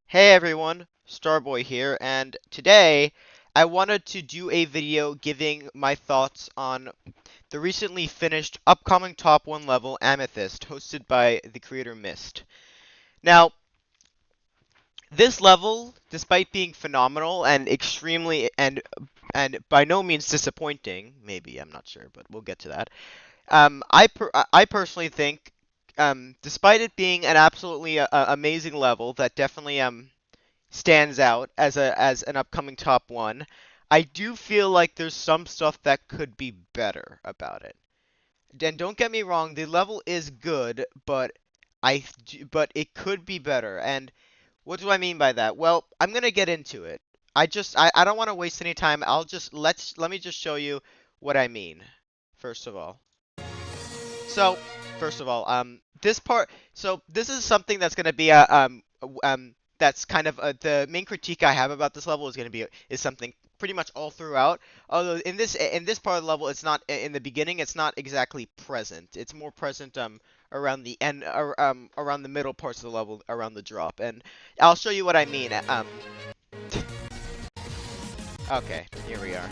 Hey everyone, Starboy here, and today I wanted to do a video giving my thoughts on the recently finished upcoming top 1 level Amethyst, hosted by the creator Mist. Now, this level, despite being phenomenal and extremely and by no means disappointing, maybe, I'm not sure, but we'll get to that. I personally think, despite it being an absolutely amazing level that definitely stands out as an upcoming top 1. I do feel like there's some stuff that could be better about it. And don't get me wrong, the level is good, but it could be better. And what do I mean by that? Well, I'm gonna get into it. I don't want to waste any time. Let me just show you what I mean. First of all. So, first of all, this part, so this is something that's gonna be that's kind of the main critique I have about this level is something pretty much all throughout. Although in this part of the level, it's not in the beginning. It's not exactly present. It's more present around the end, around the middle parts of the level, around the drop. And I'll show you what I mean. Okay, here we are.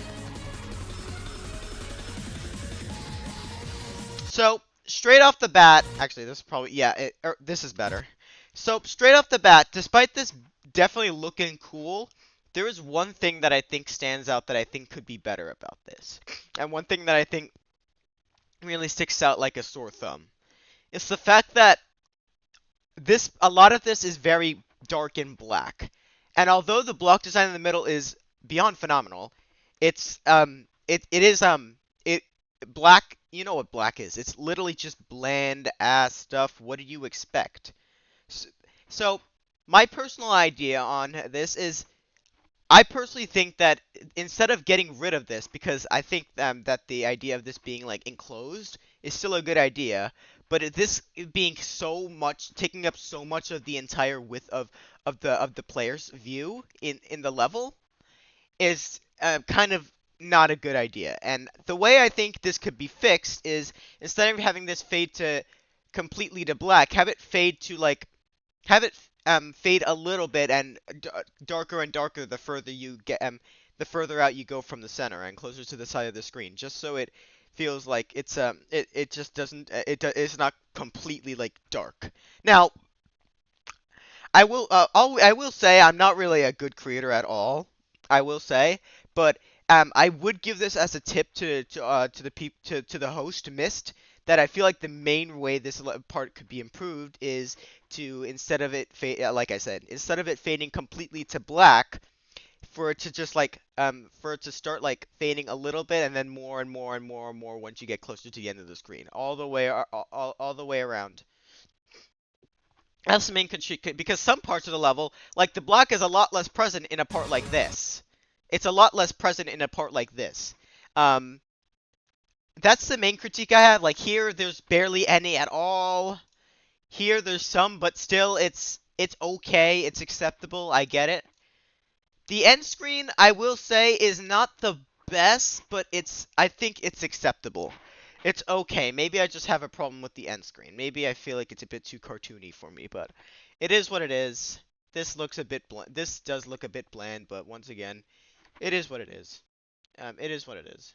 So, straight off the bat, actually, this is probably, yeah, this is better. So, straight off the bat, despite this definitely looking cool, there is one thing that I think stands out that I think could be better about this. And one thing that I think really sticks out like a sore thumb. It's the fact that a lot of this is very dark and black. And although the block design in the middle is beyond phenomenal, it is it black, you know what black is. It's literally just bland ass stuff. What do you expect? So, so my personal idea on this is I personally think that instead of getting rid of this, because I think that the idea of this being like enclosed is still a good idea, but this being so much taking up so much of the entire width of the player's view in the level is kind of not a good idea. And the way I think this could be fixed is instead of having this fade to completely to black, have it fade a little bit and darker and darker the further you get the further out you go from the center and closer to the side of the screen, just so it feels like it just doesn't it's not completely like dark. Now, I will say I'm not really a good creator at all. I will say, but I would give this as a tip to the host Mist, that I feel like the main way this part could be improved is to like I said, instead of it fading completely to black, for it to just like for it to start like fading a little bit and then more and more and more and more once you get closer to the end of the screen, all the way around. That's the main constraint, because some parts of the level, like the block, is a lot less present in a part like this. It's a lot less present in a part like this. Um, that's the main critique I have. Like here, there's barely any at all. Here, there's some, but still, it's okay. It's acceptable. I get it. The end screen, I will say, is not the best, but I think it's acceptable. It's okay. Maybe I just have a problem with the end screen. Maybe I feel like it's a bit too cartoony for me, but it is what it is. This looks a bit bland. This does look a bit bland, but once again, it is what it is. It is what it is.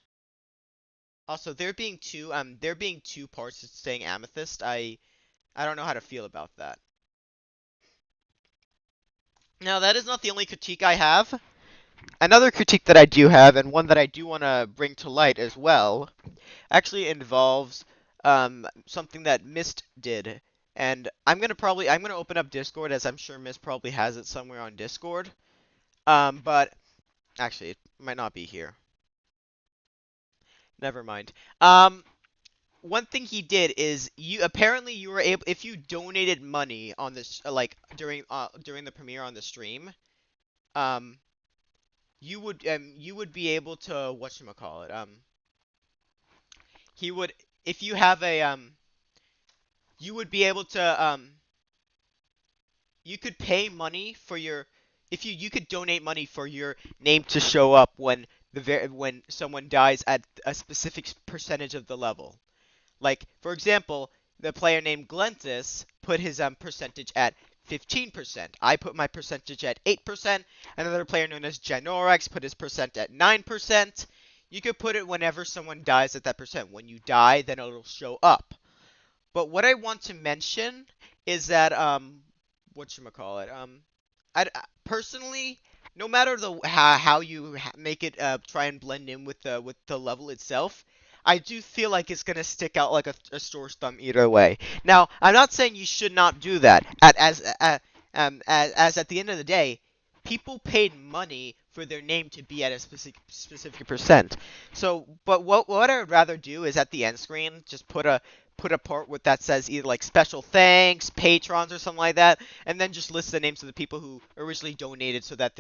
Also, there being two parts to saying Amethyst, I don't know how to feel about that. Now, that is not the only critique I have. Another critique that I do have, and one that I do want to bring to light as well, actually involves something that Mist did. And I'm gonna open up Discord, as I'm sure Mist probably has it somewhere on Discord. But actually, it might not be here. Never mind. One thing he did is you were able, if you donated money on this like during the premiere on the stream, um you would be able to whatchamacallit, he would, if you have a you would be able to you could pay money for your, if you could donate money for your name to show up when when someone dies at a specific percentage of the level. Like, for example, the player named Glentis put his percentage at 15%. I put my percentage at 8%. Another player known as Genorex put his percent at 9%. You could put it whenever someone dies at that percent. When you die, then it'll show up. But what I want to mention is that whatchamacallit, personally, no matter how you make it try and blend in with the level itself, I do feel like it's gonna stick out like a sore thumb either way. Now, I'm not saying you should not do that. As at the end of the day, people paid money for their name to be at a specific percent. So, but what I would rather do is at the end screen just put a part with that says either like special thanks, patrons, or something like that, and then just list the names of the people who originally donated so that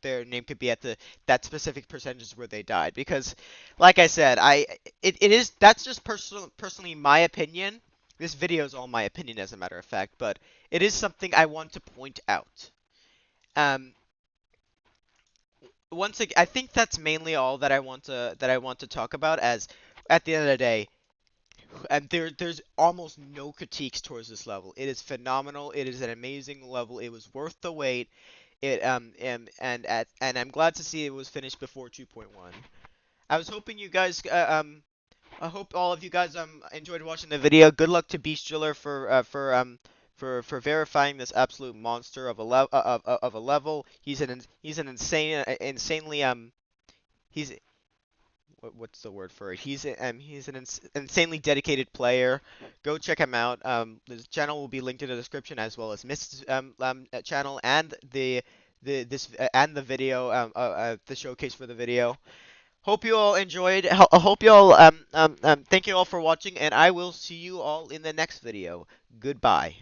their name could be at that specific percentage where they died. Because, like I said, it is that's just personally my opinion. This video is all my opinion, as a matter of fact, but it is something I want to point out. Um, Once again, I think that's mainly all that I want to talk about. As at the end of the day, and there's almost no critiques towards this level. It is phenomenal. It is an amazing level. It was worth the wait. And I'm glad to see it was finished before 2.1. I was hoping you guys I hope all of you guys enjoyed watching the video. Good luck to Beastular for verifying this absolute monster of a level. He's an insanely he's what's the word for it? He's an insanely dedicated player. Go check him out. His channel will be linked in the description, as well as Mist's channel and the video the showcase for the video. Hope you all enjoyed. I hope you all thank you all for watching, and I will see you all in the next video. Goodbye.